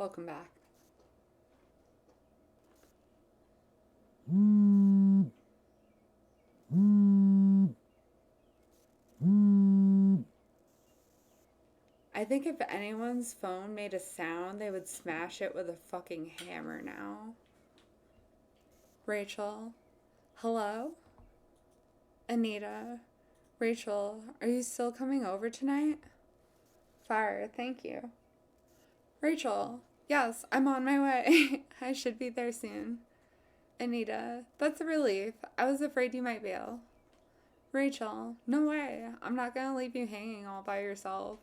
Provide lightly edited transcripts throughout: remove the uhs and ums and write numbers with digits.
Welcome back. I think if anyone's phone made a sound, they would smash it with a fucking hammer now. Rachel. Hello? Anita. Rachel, are you still coming over tonight? Fire, thank you. Rachel, yes, I'm on my way. I should be there soon. Anita, that's a relief. I was afraid you might bail. Rachel, no way. I'm not gonna leave you hanging all by yourself.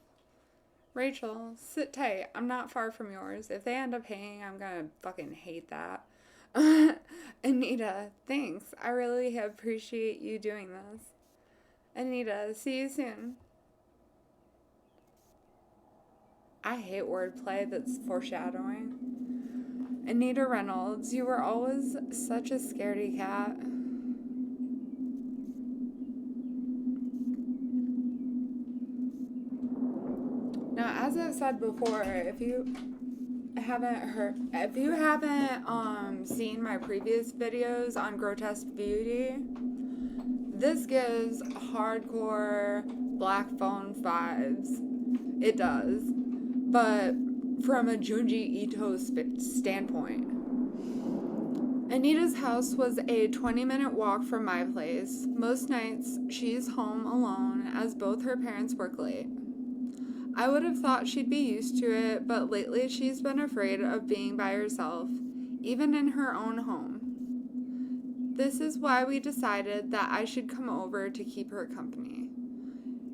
Rachel, sit tight. I'm not far from yours. If they end up hanging, I'm gonna fucking hate that. Anita, thanks. I really appreciate you doing this. Anita, see you soon. I hate wordplay that's foreshadowing. Anita Reynolds, you were always such a scaredy cat. Now, as I've said before, if you haven't seen my previous videos on Grotesque beauty, this gives hardcore black phone vibes. It does, but from a Junji Ito standpoint. Anita's house was a 20-minute walk from my place. Most nights, she's home alone as both her parents work late. I would have thought she'd be used to it, but lately she's been afraid of being by herself, even in her own home. This is why we decided that I should come over to keep her company.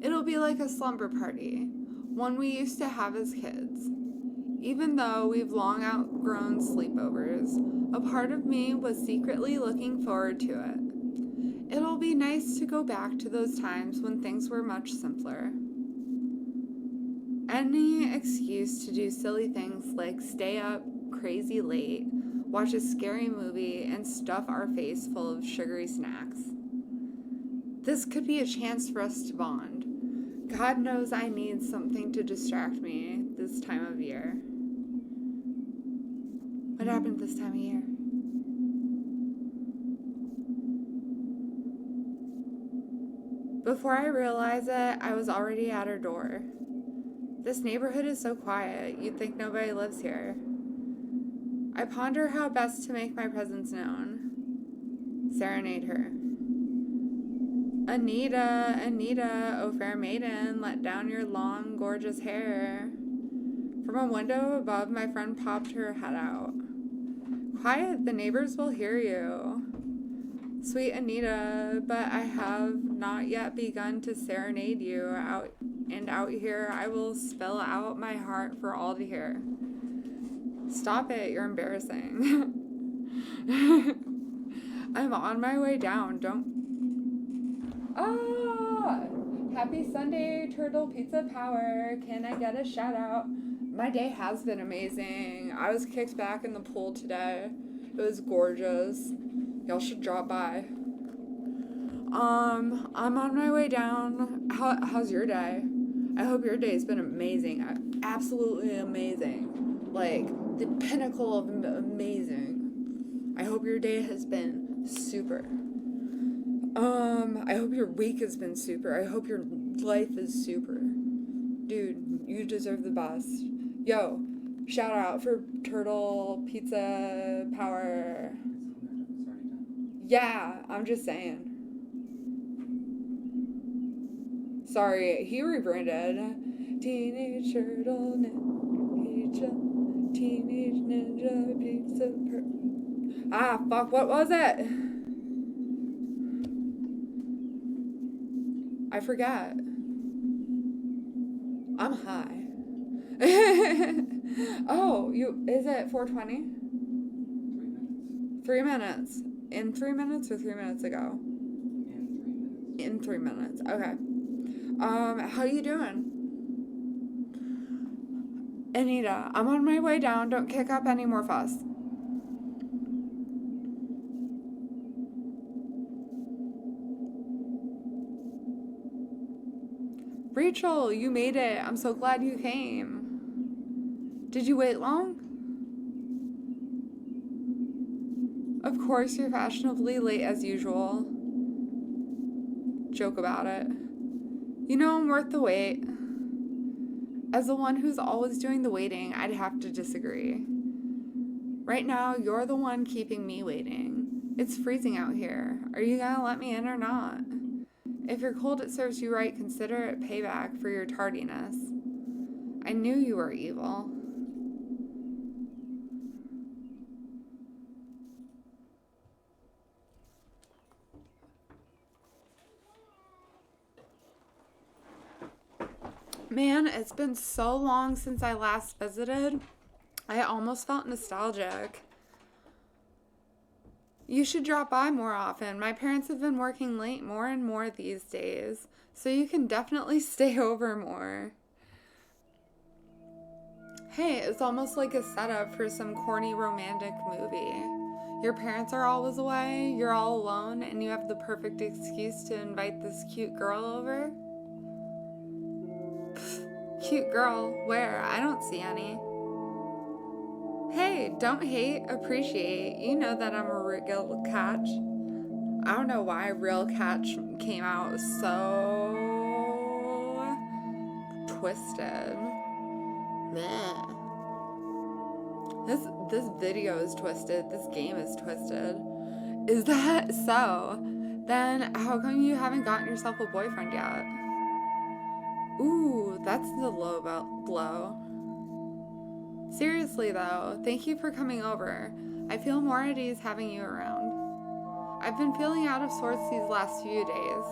It'll be like a slumber party, one we used to have as kids. Even though we've long outgrown sleepovers, a part of me was secretly looking forward to it. It'll be nice to go back to those times when things were much simpler. Any excuse to do silly things like stay up crazy late, watch a scary movie, and stuff our face full of sugary snacks. This could be a chance for us to bond. God knows I need something to distract me this time of year. What happened this time of year? Before I realized it, I was already at her door. This neighborhood is so quiet, you'd think nobody lives here. I ponder how best to make my presence known. Serenade her. Anita, Anita, O fair maiden, let down your long, gorgeous hair. From a window above, my friend popped her head out. Quiet, the neighbors will hear you. Sweet Anita, but I have not yet begun to serenade you. Out here I will spill out my heart for all to hear. Stop it, you're embarrassing. I'm on my way down, happy Sunday, Turtle Pizza Power. Can I get a shout out? My day has been amazing. I was kicked back in the pool today. It was gorgeous. Y'all should drop by. I'm on my way down. How's your day? I hope your day's been amazing. Absolutely amazing. Like, the pinnacle of amazing. I hope your day has been super. I hope your week has been super. I hope your life is super. Dude, you deserve the best. Yo, shout out for Turtle Pizza Power. Yeah, I'm just saying. Sorry, he rebranded. Teenage Turtle Ninja, Teenage Ninja Pizza. Fuck, what was it? I forgot. I'm high. Oh, is it 4:20? 3 minutes. In 3 minutes or 3 minutes ago? In 3 minutes. Okay. How you doing? Anita, I'm on my way down. Don't kick up any more fuss. Rachel, you made it. I'm so glad you came. Did you wait long? course, you're fashionably late as usual. Joke about it. You know I'm worth the wait. As the one who's always doing the waiting, I'd have to disagree. Right now, you're the one keeping me waiting. It's freezing out here. Are you gonna let me in or not? If you're cold, it serves you right. Consider it payback for your tardiness. I knew you were evil. Man, it's been so long since I last visited. I almost felt nostalgic. You should drop by more often. My parents have been working late more and more these days, so you can definitely stay over more. Hey, it's almost like a setup for some corny romantic movie. Your parents are always away, you're all alone, and you have the perfect excuse to invite this cute girl over? Pfft, cute girl? Where? I don't see any. Hey, don't hate, appreciate. You know that I'm a real catch. I don't know why real catch came out so twisted. Bleh. This video is twisted. This game is twisted. Is that so? Then how come you haven't gotten yourself a boyfriend yet? Ooh, that's the low blow. Seriously though, thank you for coming over. I feel more at ease having you around. I've been feeling out of sorts these last few days.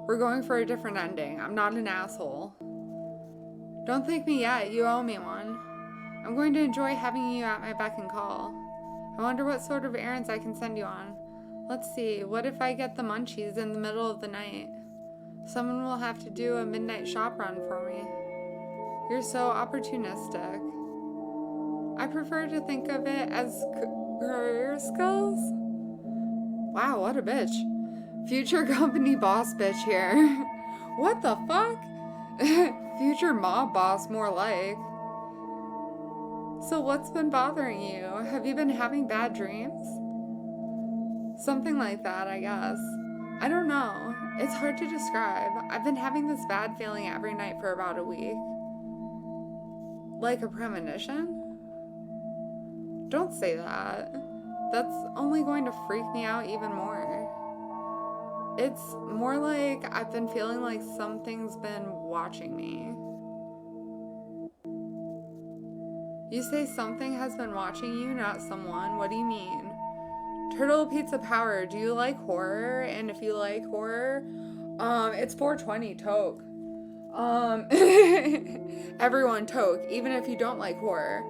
We're going for a different ending. I'm not an asshole. Don't thank me yet, you owe me one. I'm going to enjoy having you at my beck and call. I wonder what sort of errands I can send you on. Let's see, what if I get the munchies in the middle of the night? Someone will have to do a midnight shop run for me. You're so opportunistic. I prefer to think of it as career skills. Wow, what a bitch. Future company boss bitch here. What the fuck? Future mob boss, more like. So what's been bothering you? Have you been having bad dreams? Something like that, I guess. I don't know. It's hard to describe. I've been having this bad feeling every night for about a week. Like a premonition? Don't say that. That's only going to freak me out even more. It's more like I've been feeling like something's been watching me. You say something has been watching you, not someone. What do you mean? Turtle Pizza Power, do you like horror? And if you like horror, it's 420 toke. Everyone toke, even if you don't like horror.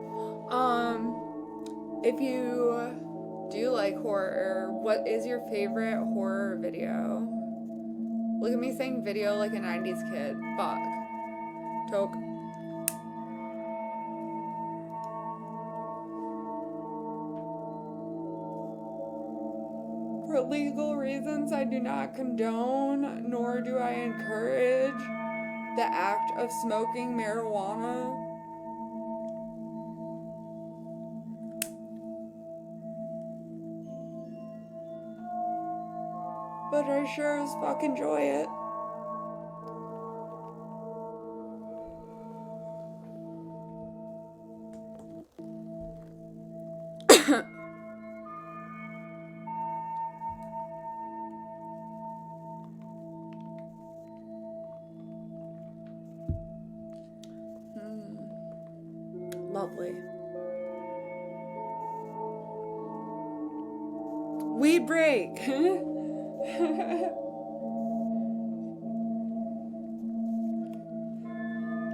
If you do like horror, what is your favorite horror video? Look at me saying video like a 90s kid. Fuck. Toke. For legal reasons, I do not condone, nor do I encourage the act of smoking marijuana. But I sure as fuck enjoy it. Lovely. Weed break.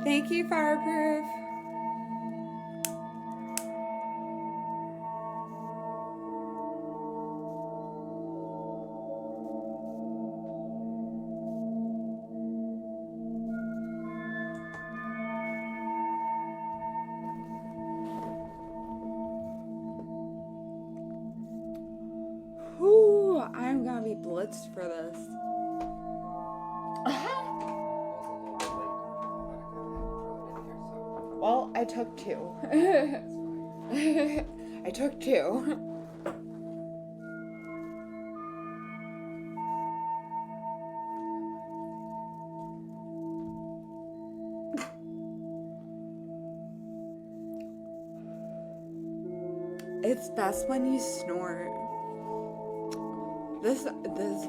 Thank you, Fireproof. Whew, I'm gonna be blitzed for this. Well, I took two. I took 2. It's best when you snort. This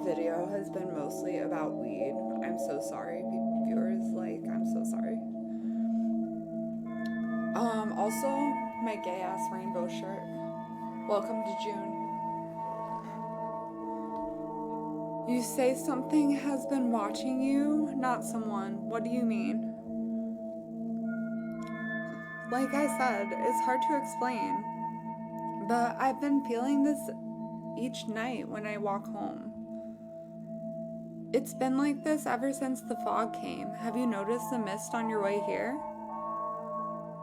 video has been mostly about weed. I'm so sorry, viewers. Like, I'm so sorry. Also, my gay ass rainbow shirt. Welcome to June. You say something has been watching you, not someone. What do you mean? Like I said, it's hard to explain. But I've been feeling this each night when I walk home. It's been like this ever since the fog came. Have you noticed the mist on your way here?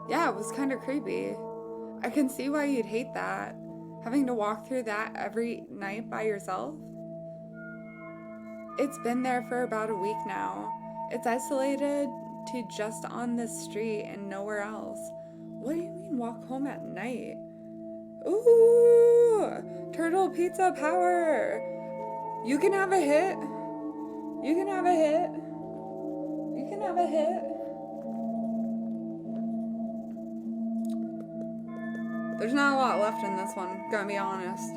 Yeah, it was kind of creepy. I can see why you'd hate that. Having to walk through that every night by yourself? It's been there for about a week now. It's isolated to just on this street and nowhere else. What do you mean walk home at night? Ooh, turtle pizza power. You can have a hit. You can have a hit. You can have a hit. There's not a lot left in this one, gonna be honest.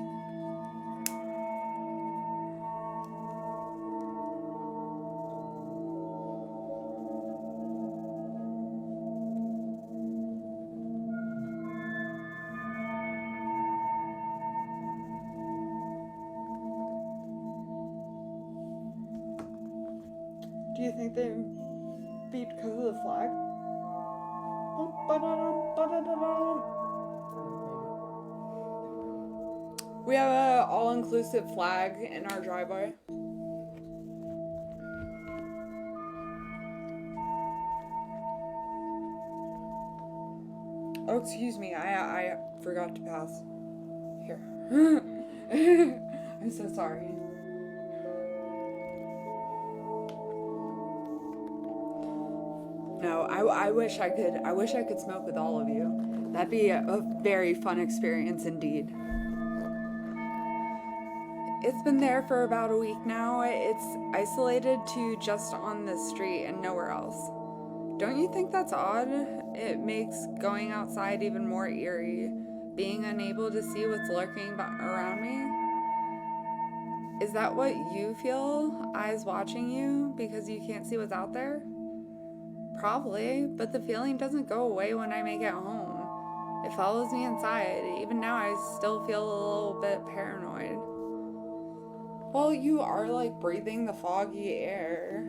Do you think they beat because of the flag? We have an all-inclusive flag in our driveway. Oh, excuse me, I forgot to pass. Here. I'm so sorry. No, I wish I could smoke with all of you. That'd be a very fun experience indeed. It's been there for about a week now. It's isolated to just on this street and nowhere else. Don't you think that's odd? It makes going outside even more eerie, being unable to see what's lurking around me. Is that what you feel? Eyes watching you because you can't see what's out there? Probably, but the feeling doesn't go away when I make it home. It follows me inside. Even now I still feel a little bit paranoid. Well, you are like breathing the foggy air.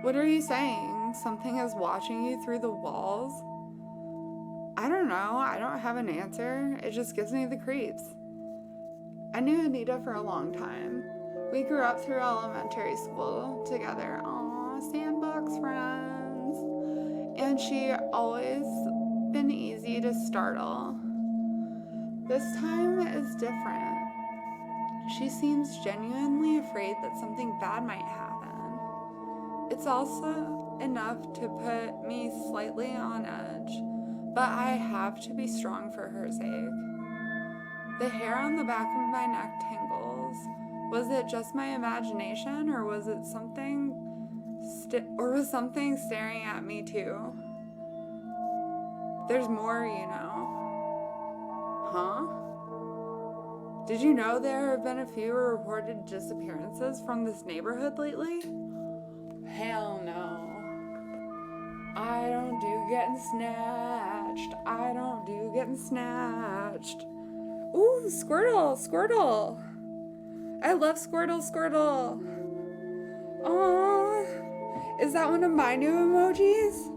What are you saying? Something is watching you through the walls? I don't know. I don't have an answer. It just gives me the creeps. I knew Anita for a long time. We grew up through elementary school together. Aw, sandbox friends. And she always been easy to startle. This time is different. She seems genuinely afraid that something bad might happen. It's also enough to put me slightly on edge, but I have to be strong for her sake. The hair on the back of my neck tingles. Was it just my imagination, or was it something staring at me too? There's more, you know. Huh? Did you know there have been a few reported disappearances from this neighborhood lately? Hell no. I don't do getting snatched. I don't do getting snatched. Ooh, Squirtle, Squirtle. I love Squirtle, Squirtle. Aww. Is that one of my new emojis?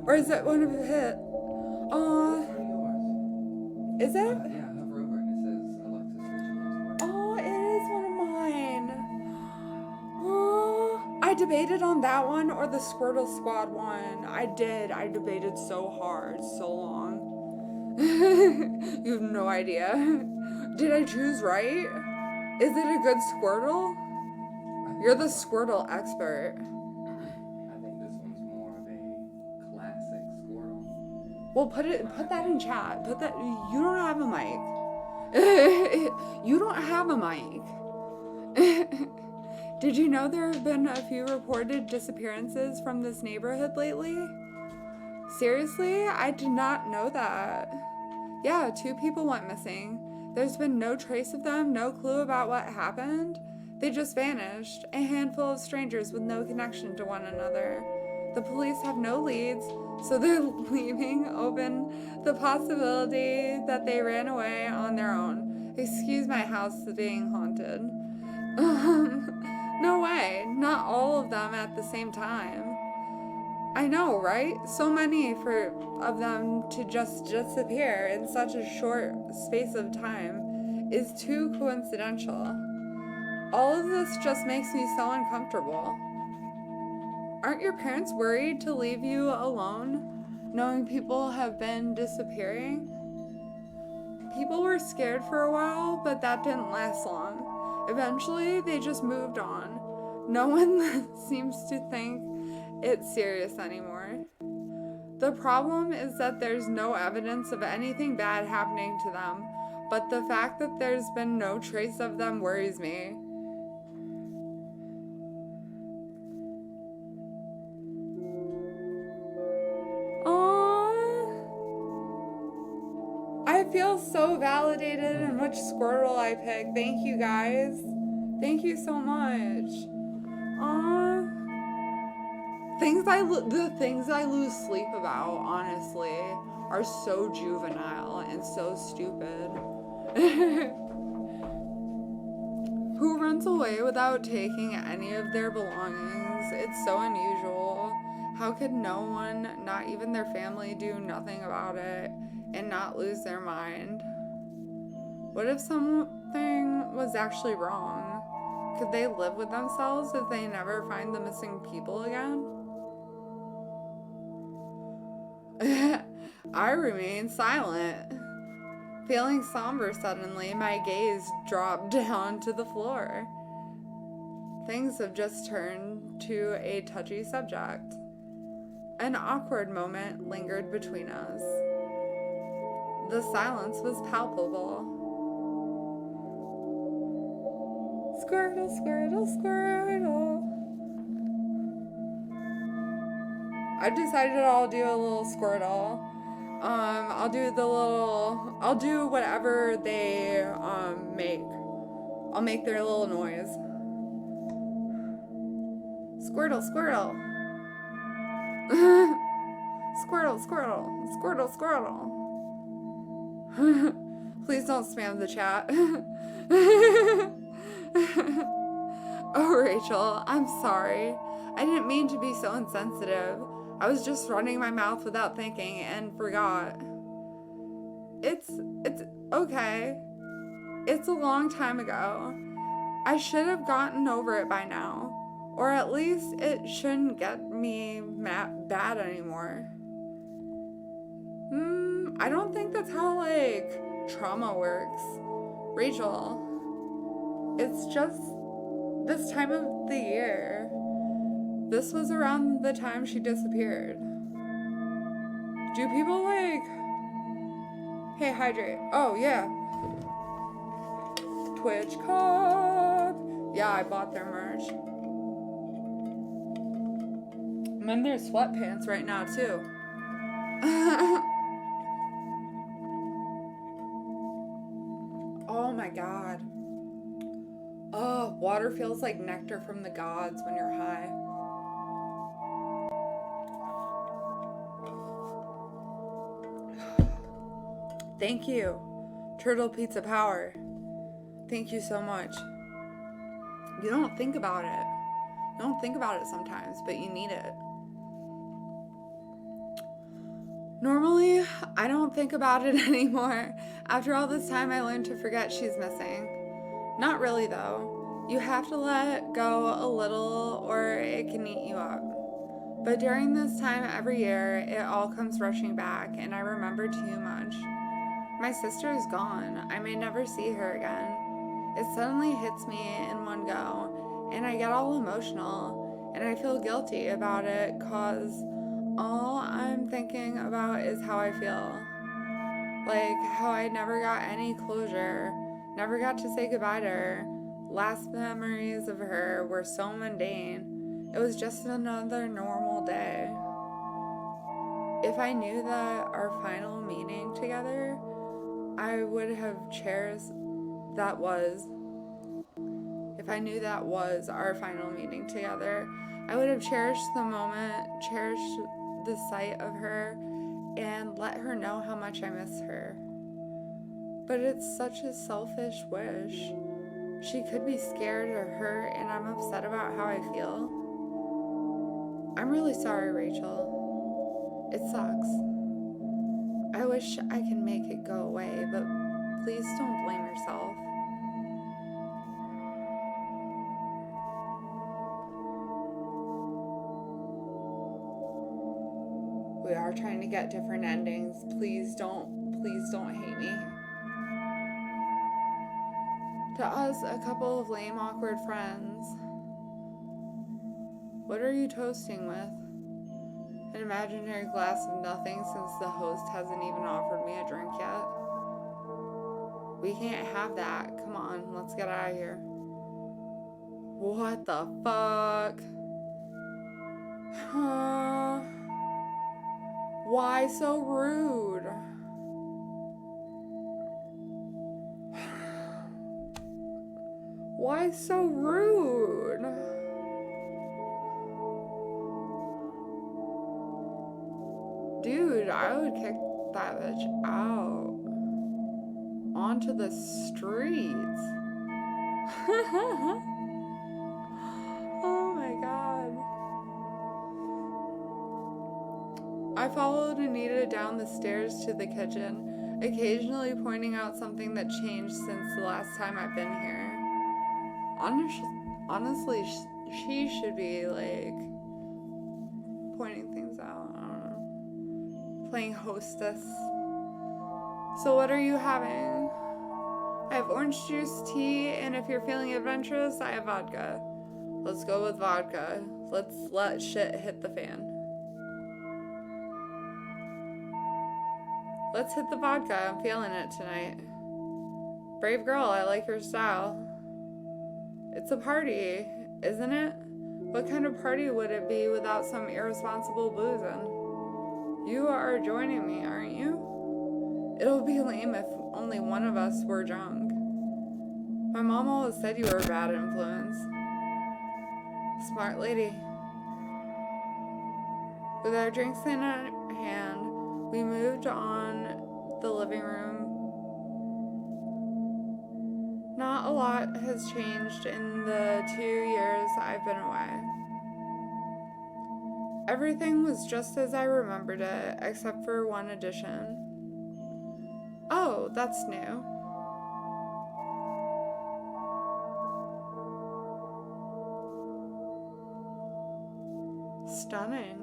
Or is it one of his? Aww. Is it? Yeah, hover over it and it says Alexis ROG. Oh, it is one of mine. Oh, I debated on that one or the Squirtle Squad one. I debated so hard, so long. You have no idea. Did I choose right? Is it a good Squirtle? You're the Squirtle expert. I think this one's more of a classic Squirtle. Well, put that in chat. Put that. You don't have a mic. You don't have a mic. Did you know there have been a few reported disappearances from this neighborhood lately? Seriously? I did not know that. Yeah, 2 people went missing. There's been no trace of them, no clue about what happened. They just vanished. A handful of strangers with no connection to one another. The police have no leads, so they're leaving open the possibility that they ran away on their own. Excuse my house being haunted. No way. Not all of them at the same time. I know, right? So many of them to just disappear in such a short space of time is too coincidental. All of this just makes me so uncomfortable. Aren't your parents worried to leave you alone, knowing people have been disappearing? People were scared for a while, but that didn't last long. Eventually, they just moved on. No one seems to think it's serious anymore. The problem is that there's no evidence of anything bad happening to them, but the fact that there's been no trace of them worries me. I feel so validated in which Squirtle I picked. Thank you guys. Thank you so much. The things I lose sleep about, honestly, are so juvenile and so stupid. Who runs away without taking any of their belongings? It's so unusual. How could no one, not even their family, do nothing about it and not lose their mind? What if something was actually wrong? Could they live with themselves if they never find the missing people again? I remain silent. Feeling somber suddenly, my gaze dropped down to the floor. Things have just turned to a touchy subject. An awkward moment lingered between us. The silence was palpable. Squirtle, squirtle, squirtle. I decided I'll do a little Squirtle. I'll do whatever they make. I'll make their little noise. Squirtle, squirtle. Squirtle, squirtle. Squirtle, squirtle. Please don't spam the chat. Oh, Rachel, I'm sorry. I didn't mean to be so insensitive. I was just running my mouth without thinking and forgot. It's okay. It's a long time ago. I should have gotten over it by now. Or at least it shouldn't get me bad anymore. I don't think that's how, trauma works. Rachel, it's just this time of the year. This was around the time she disappeared. Do people hey, hydrate. Oh, yeah. Twitch Cup. Yeah, I bought their merch. I'm in their sweatpants right now, too. Oh my god. Oh, water feels like nectar from the gods when you're high. Thank you, Turtle Pizza Power. Thank you so much. You don't think about it. You don't think about it sometimes, but you need it. Normally, I don't think about it anymore. After all this time, I learned to forget she's missing. Not really, though. You have to let go a little or it can eat you up. But during this time every year, it all comes rushing back and I remember too much. My sister is gone. I may never see her again. It suddenly hits me in one go, and I get all emotional, and I feel guilty about it, 'cause all I'm thinking about is how I feel. Like, how I never got any closure, never got to say goodbye to her. Last memories of her were so mundane. It was just another normal day. If I knew that our final meeting together, I would have cherished that was. If I knew that was our final meeting together, I would have cherished the moment, cherished the sight of her, and let her know how much I miss her. But it's such a selfish wish. She could be scared or hurt, and I'm upset about how I feel. I'm really sorry, Rachel. It sucks. I wish I could make it go away, but please don't blame yourself. We are trying to get different endings. Please don't hate me. To us, a couple of lame, awkward friends. What are you toasting with? An imaginary glass of nothing, since the host hasn't even offered me a drink yet. We can't have that. Come on, let's get out of here. What the fuck? Why so rude? Why so rude? Dude, I would kick that bitch out. Onto the streets. Oh my god. I followed Anita down the stairs to the kitchen, occasionally pointing out something that changed since the last time I've been here. Honestly, she should be like pointing things out. I don't know. Playing hostess. So what are you having? I have orange juice, tea, and if you're feeling adventurous, I have vodka. Let's go with vodka. Let's let shit hit the fan. Let's hit the vodka. I'm feeling it tonight. Brave girl, I like your style. It's a party, isn't it? What kind of party would it be without some irresponsible boozing? You are joining me, aren't you? It'll be lame if only one of us were drunk. My mom always said you were a bad influence. Smart lady. With our drinks in our hand, we moved on the living room. Not a lot has changed in the 2 years I've been away. Everything was just as I remembered it, except for one addition. Oh, that's new. Stunning.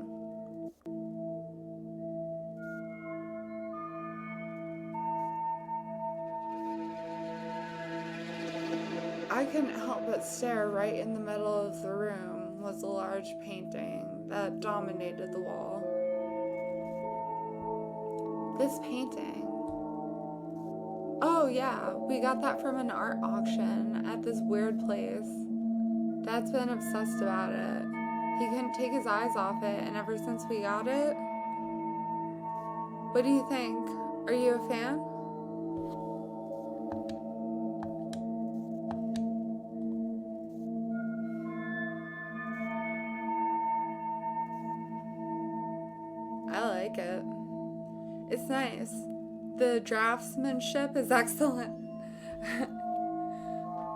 I couldn't help but stare. Right in the middle of the room was a large painting that dominated the wall. This painting. Oh yeah, we got that from an art auction at this weird place. Dad's been obsessed about it. He couldn't take his eyes off it, and ever since we got it. What do you think? Are you a fan? I like it. It's nice. The draftsmanship is excellent.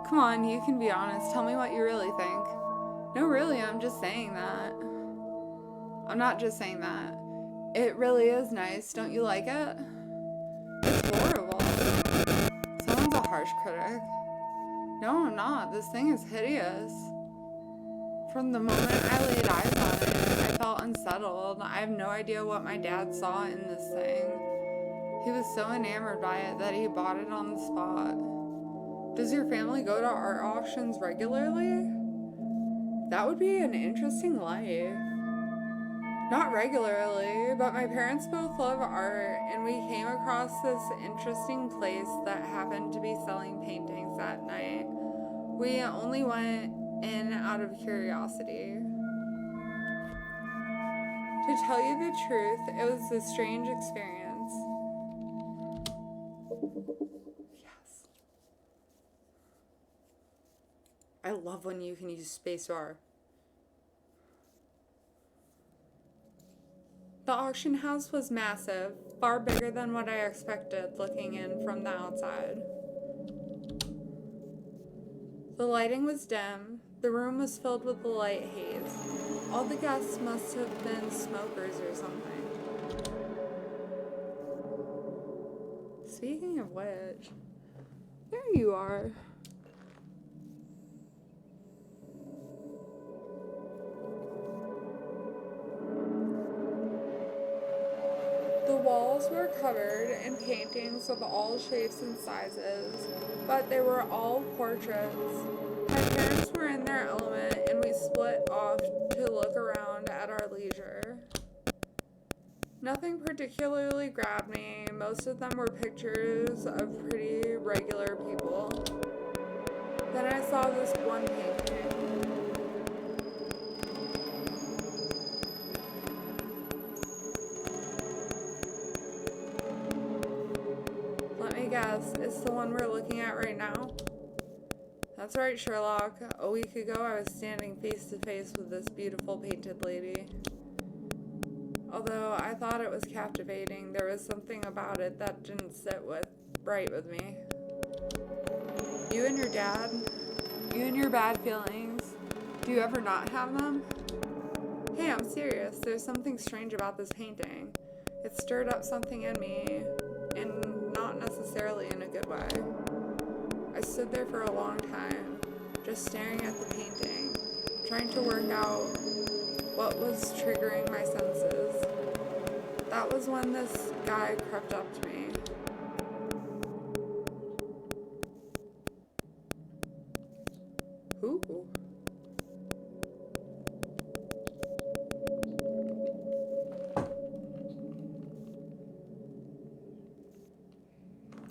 Come on, you can be honest. Tell me what you really think. No, really, I'm just saying that. I'm not just saying that. It really is nice. Don't you like it? It's horrible. Someone's a harsh critic. No, I'm not. This thing is hideous. From the moment I laid eyes on it, I felt unsettled. I have no idea what my dad saw in this thing. He was so enamored by it that he bought it on the spot. Does your family go to art auctions regularly? That would be an interesting life. Not regularly, but my parents both love art, and we came across this interesting place that happened to be selling paintings that night. We only went in out of curiosity. To tell you the truth, it was a strange experience. Yes. I love when you can use spacebar. The auction house was massive, far bigger than what I expected looking in from the outside. The lighting was dim. The room was filled with a light haze. All the guests must have been smokers or something. Speaking of which, there you are. The walls were covered in paintings of all shapes and sizes, but they were all portraits. My parents were in their element, and we split off to look around at our leisure. Nothing particularly grabbed me. Most of them were pictures of pretty regular people. Then I saw this one painting. Let me guess, it's the one we're looking at right now? That's right, Sherlock. A week ago, I was standing face to face with this beautiful painted lady. Although I thought it was captivating, there was something about it that didn't sit right with me. You and your dad, you and your bad feelings, do you ever not have them? Hey, I'm serious. There's something strange about this painting. It stirred up something in me, and not necessarily in a good way. I stood there for a long time, just staring at the painting, trying to work out what was triggering my senses. That was when this guy crept up to me. Ooh.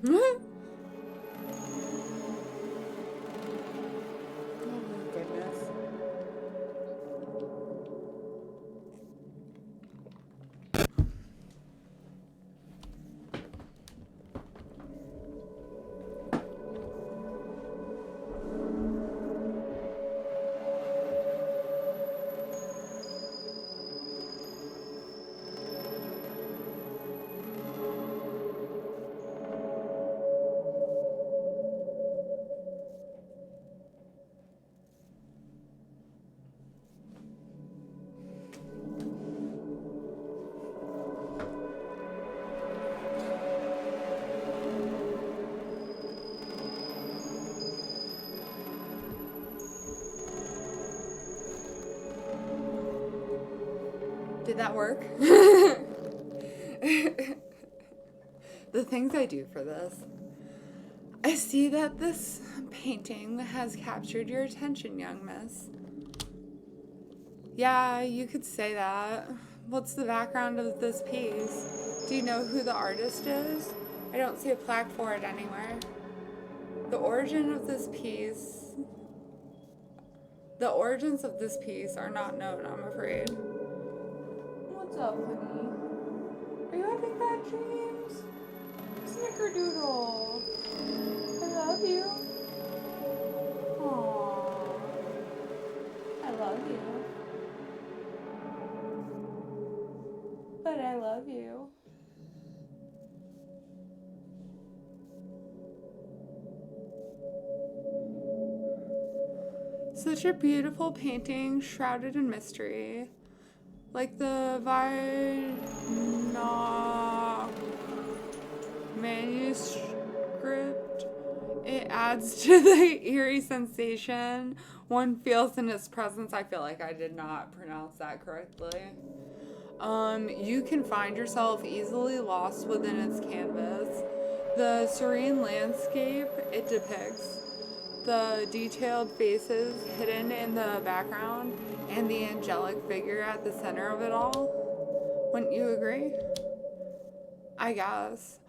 Oh my goodness. Did that work? The things I do for this. I see that this painting has captured your attention, young miss. Yeah, you could say that. What's the background of this piece? Do you know who the artist is? I don't see a plaque for it anywhere. The origins of this piece are not known, I'm afraid. What's up, honey? Are you having bad dreams? Snickerdoodle. I love you. Aww. I love you. But I love you. Such a beautiful painting shrouded in mystery. Like the manuscript, it adds to the eerie sensation one feels in its presence. I feel like I did not pronounce that correctly. You can find yourself easily lost within its canvas. The serene landscape it depicts, the detailed faces hidden in the background and the angelic figure at the center of it all. Wouldn't you agree? I guess.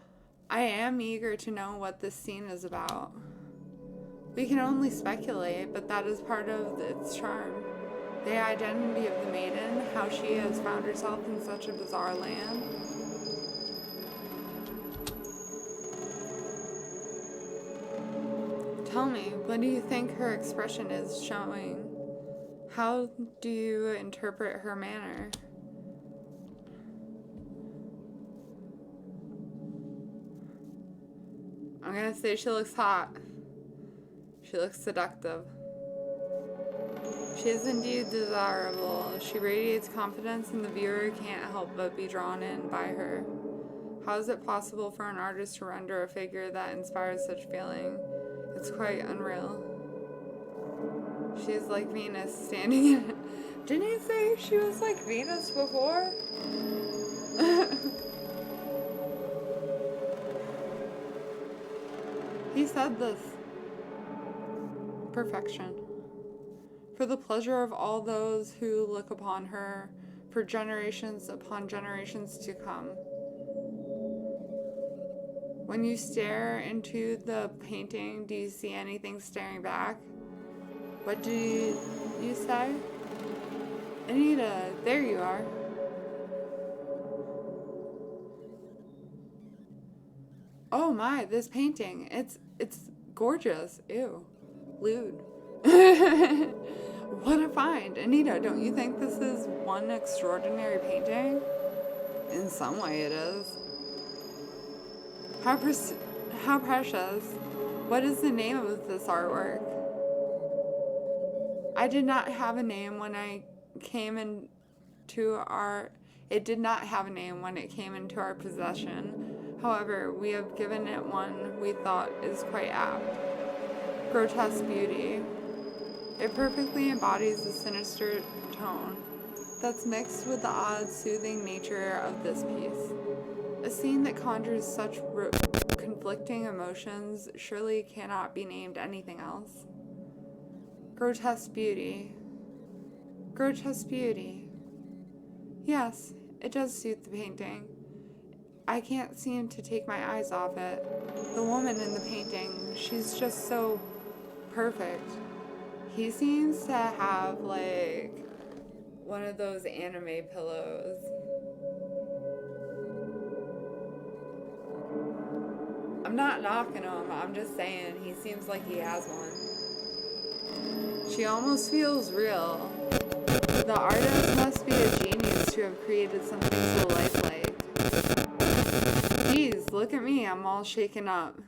I am eager to know what this scene is about. We can only speculate, but that is part of its charm. The identity of the maiden, how she has found herself in such a bizarre land. Tell me, what do you think her expression is showing? How do you interpret her manner? I'm gonna say she looks hot. She looks seductive. She is indeed desirable. She radiates confidence and the viewer can't help but be drawn in by her. How is it possible for an artist to render a figure that inspires such feeling? It's quite unreal. She's like Venus standing in it. Didn't you say she was like Venus before? He said this. Perfection. For the pleasure of all those who look upon her, for generations upon generations to come. When you stare into the painting, do you see anything staring back? What do you say? Anita, there you are. Oh my, this painting. It's gorgeous. Ew. Lewd. What a find. Anita, don't you think this is one extraordinary painting? In some way it is. How precious. What is the name of this artwork? I did not have a name when I came into our... It did not have a name when it came into our possession. However, we have given it one we thought is quite apt. Grotesque beauty. It perfectly embodies the sinister tone that's mixed with the odd, soothing nature of this piece. A scene that conjures such conflicting emotions surely cannot be named anything else. Grotesque beauty. Grotesque beauty. Yes, it does suit the painting. I can't seem to take my eyes off it. The woman in the painting, she's just so perfect. He seems to have like one of those anime pillows. I'm not knocking him, I'm just saying he seems like he has one. She almost feels real. The artist must be a genius to have created something so lifelike. Geez, look at me, I'm all shaken up.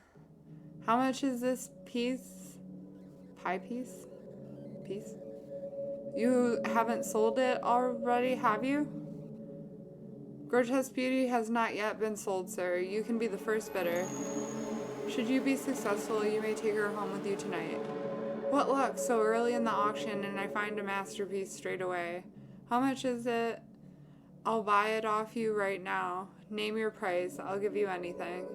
How much is this piece? Pie piece? Piece? You haven't sold it already, have you? Grotesque beauty has not yet been sold, sir. You can be the first bidder. Should you be successful, you may take her home with you tonight. What luck, so early in the auction and I find a masterpiece straight away. How much is it? I'll buy it off you right now. Name your price, I'll give you anything.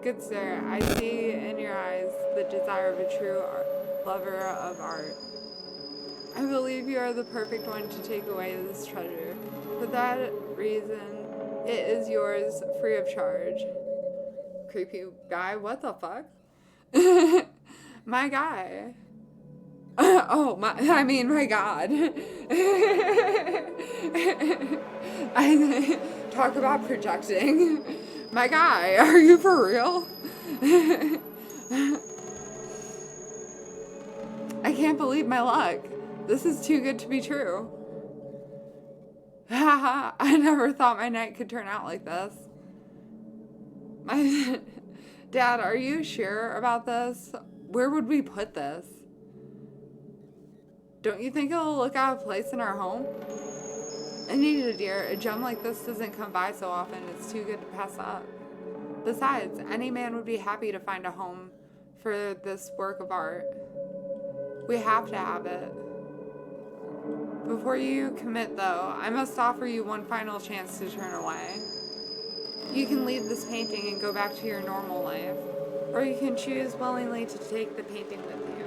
Good sir, I see in your eyes the desire of a true lover of art. I believe you are the perfect one to take away this treasure. For that reason, it is yours free of charge. Creepy guy, what the fuck? My guy. My God. I talk about projecting. My guy, are you for real? I can't believe my luck. This is too good to be true. Haha, I never thought my night could turn out like this. Dad, are you sure about this? Where would we put this? Don't you think it'll look out of place in our home? Anita, dear, a gem like this doesn't come by so often. It's too good to pass up. Besides, any man would be happy to find a home for this work of art. We have to have it. Before you commit, though, I must offer you one final chance to turn away. You can leave this painting and go back to your normal life. or you can choose willingly to take the painting with you.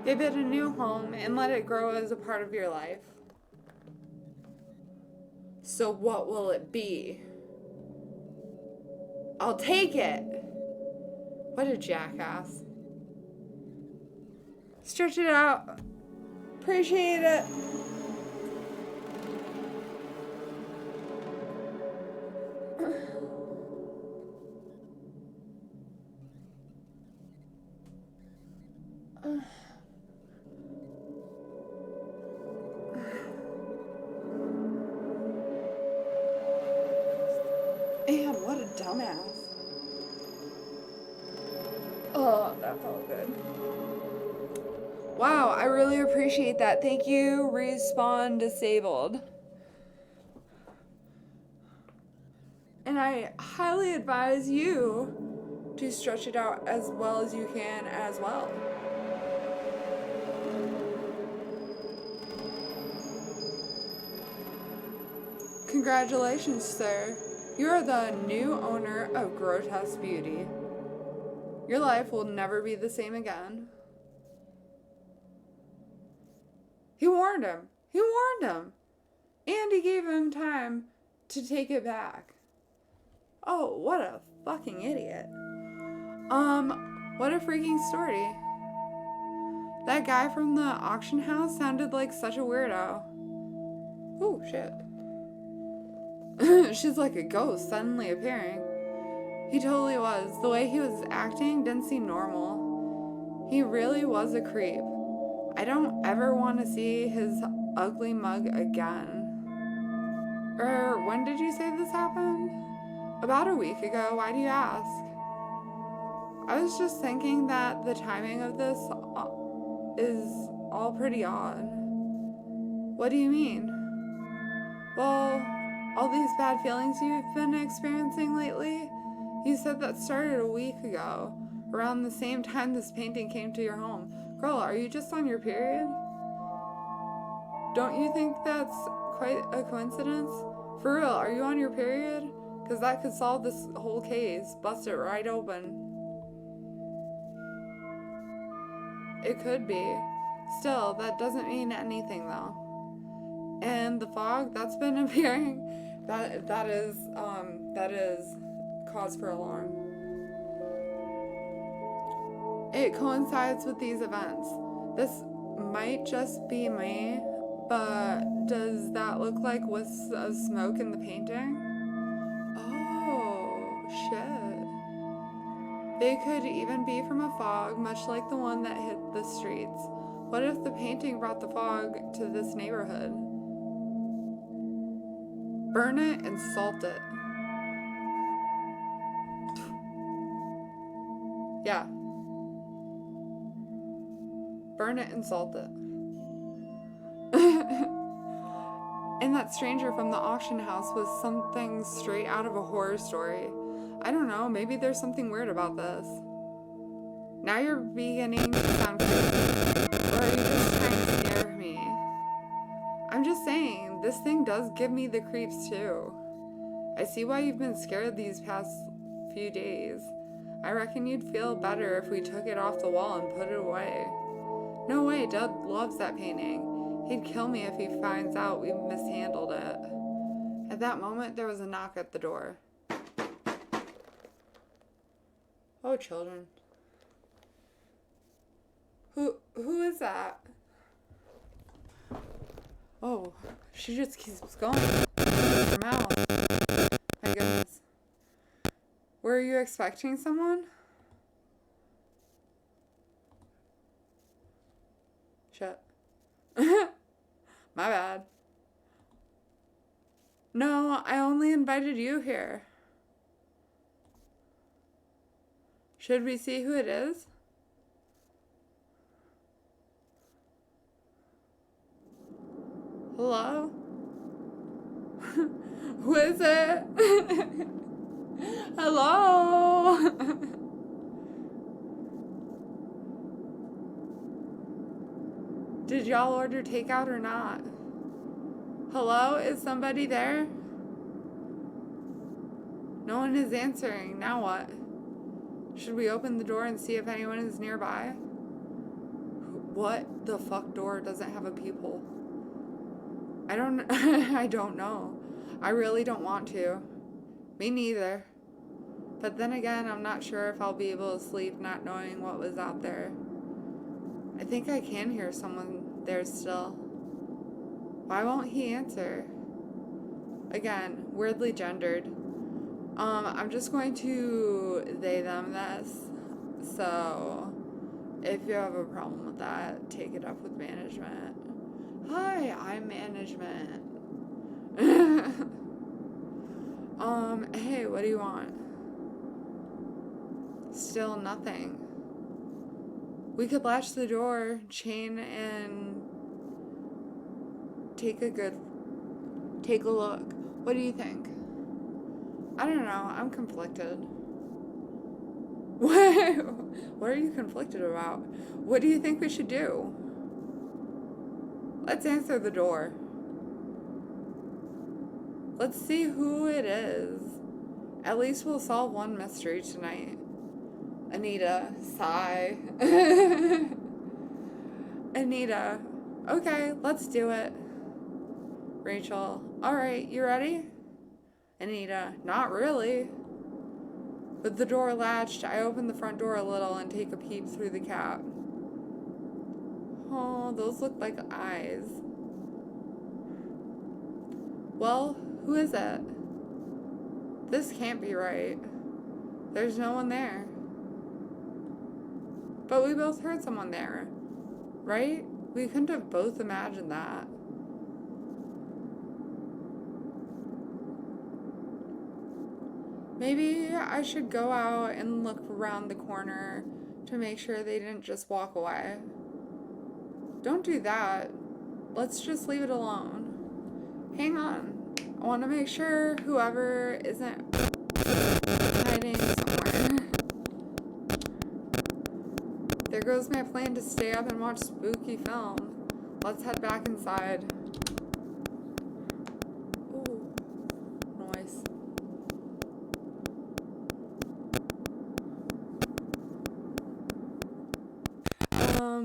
Give it a new home and let it grow as a part of your life. So what will it be? I'll take it! What a jackass. Stretch it out. Appreciate it. Man, what a dumbass. Oh, that felt good. Wow, I really appreciate that. Thank you, Respawn Disabled. And I highly advise you to stretch it out as well as you can as well. Congratulations, sir. You are the new owner of Grotesque Beauty. Your life will never be the same again. He warned him. He warned him. And he gave him time to take it back. Oh, what a fucking idiot. What a freaking story. That guy from the auction house sounded like such a weirdo. Oh, shit. She's like a ghost suddenly appearing. He totally was. The way he was acting didn't seem normal. He really was a creep. I don't ever want to see his ugly mug again. When did you say this happened? About a week ago. Why do you ask? I was just thinking that the timing of this is all pretty odd. What do you mean? Well, all these bad feelings you've been experiencing lately, you said that started a week ago, around the same time this painting came to your home. Girl, are you just on your period? Don't you think that's quite a coincidence? For real, are you on your period? Because that could solve this whole case. Bust it right open. It could be. Still, that doesn't mean anything though. And the fog that's been appearing, that is cause for alarm. It coincides with these events. This might just be me, but does that look like wisps of smoke in the painting? Oh, shit. They could even be from a fog, much like the one that hit the streets. What if the painting brought the fog to this neighborhood? Burn it and salt it. Yeah. Burn it and salt it. And that stranger from the auction house was something straight out of a horror story. I don't know, maybe there's something weird about this. Now you're beginning to sound creepy. Or are you just trying to scare me? I'm just saying, this thing does give me the creeps too. I see why you've been scared these past few days. I reckon you'd feel better if we took it off the wall and put it away. No way, Dad loves that painting. He'd kill me if he finds out we mishandled it. At that moment, there was a knock at the door. Oh, children. Who is that? Oh, she just keeps going. Her mouth. My goodness. Were you expecting someone? Shit. My bad. No, I only invited you here. Should we see who it is? Hello? Who is it? Hello? Did y'all order takeout or not? Hello? Is somebody there? No one is answering. Now what? Should we open the door and see if anyone is nearby? What the fuck door doesn't have a peephole? I don't know. I really don't want to. Me neither. But then again, I'm not sure if I'll be able to sleep not knowing what was out there. I think I can hear someone there still. Why won't he answer? Again, weirdly gendered. I'm just going to they them this. So if you have a problem with that, take it up with management. Hi, I'm management. Hey, what do you want? Still nothing. We could latch the door, chain, and take a look. What do you think? I don't know. I'm conflicted. What are you conflicted about? What do you think we should do? Let's answer the door. Let's see who it is. At least we'll solve one mystery tonight. Anita, sigh. Anita, okay, let's do it. Rachel, alright, you ready? Anita, not really. With the door latched, I open the front door a little and take a peep through the cap. Oh, those look like eyes. Well, who is it? This can't be right. There's no one there. But we both heard someone there, right? We couldn't have both imagined that. Maybe I should go out and look around the corner to make sure they didn't just walk away. Don't do that. Let's just leave it alone. Hang on. I want to make sure whoever isn't hiding somewhere. There goes my plan to stay up and watch spooky film. Let's head back inside. Ooh, noise.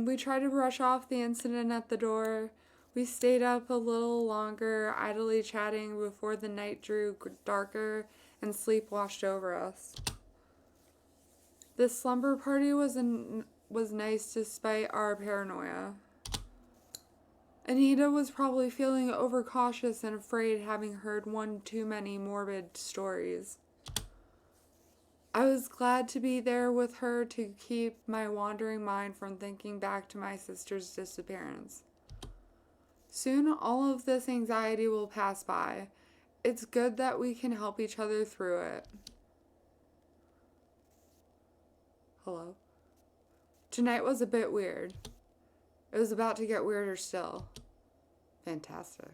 We tried to brush off the incident at the door. We stayed up a little longer, idly chatting before the night drew darker and sleep washed over us. This slumber party was nice despite our paranoia. Anita was probably feeling overcautious and afraid, having heard one too many morbid stories. I was glad to be there with her to keep my wandering mind from thinking back to my sister's disappearance. Soon all of this anxiety will pass by. It's good that we can help each other through it. Hello? Tonight was a bit weird. It was about to get weirder still. Fantastic.